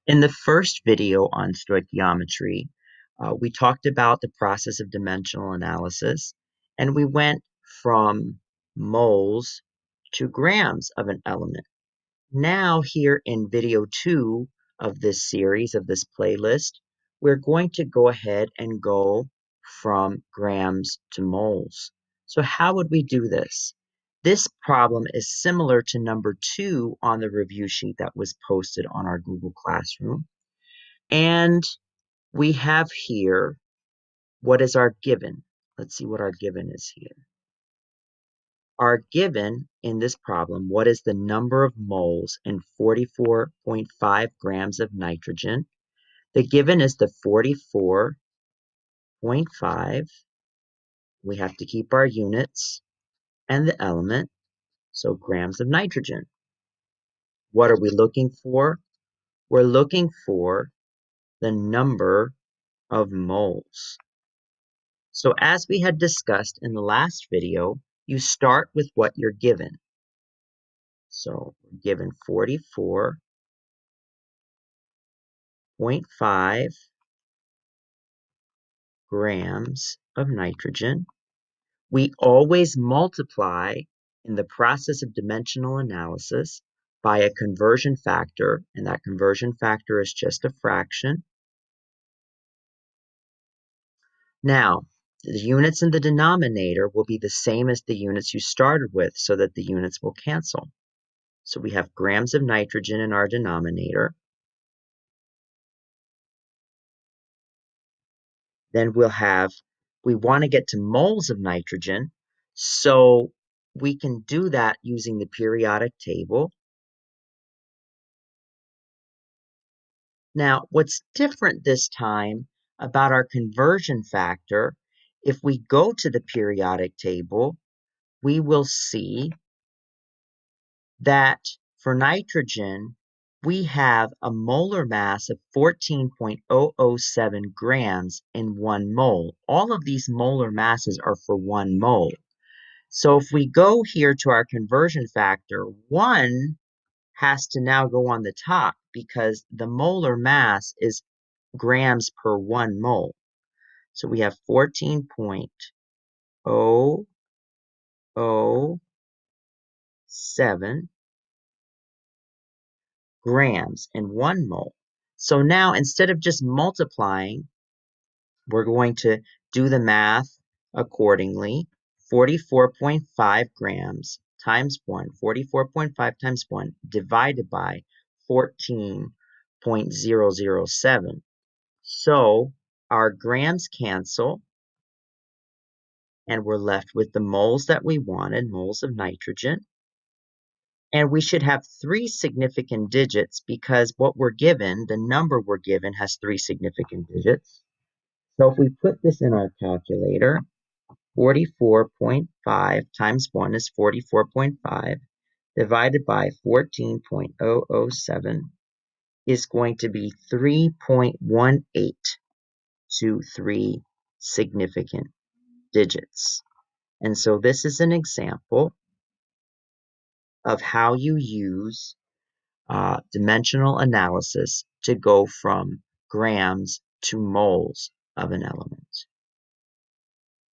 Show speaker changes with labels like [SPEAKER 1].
[SPEAKER 1] In the first video on stoichiometry, we talked about the process of dimensional analysis, and we went from moles to grams of an element. Now, here in video 2 of this series, of this playlist, we're going to go ahead and go from grams to moles. So how would we do this? This problem is similar to number 2 on the review sheet that was posted on our Google Classroom. And we have here, what is our given? Let's see what our given is here. Our given in this problem, what is the number of moles in 44.5 grams of nitrogen? The given is the 44.5. We have to keep our units and the element, so grams of nitrogen. What are we looking for? We're looking for the number of moles. So as we had discussed in the last video, you start with what you're given. So we're given 44.5 grams of nitrogen. We always multiply in the process of dimensional analysis by a conversion factor, and that conversion factor is just a fraction. Now, the units in the denominator will be the same as the units you started with, so that the units will cancel. So we have grams of nitrogen in our denominator. Then we want to get to moles of nitrogen, so we can do that using the periodic table. Now, what's different this time about our conversion factor, if we go to the periodic table, we will see that for nitrogen, we have a molar mass of 14.007 grams in 1 mole. All of these molar masses are for 1 mole. So if we go here to our conversion factor, 1 has to now go on the top because the molar mass is grams per 1 mole. So we have 14.007 grams in 1 mole. So now instead of just multiplying, we're going to do the math accordingly. 44.5 grams times 1, 44.5 times 1 divided by 14.007. So our grams cancel, and we're left with the moles that we wanted, moles of nitrogen. And we should have 3 significant digits because what we're given, the number we're given, has 3 significant digits. So if we put this in our calculator, 44.5 times 1 is 44.5, divided by 14.007 is going to be 3.18 to 3 significant digits. And so this is an example of how you use dimensional analysis to go from grams to moles of an element.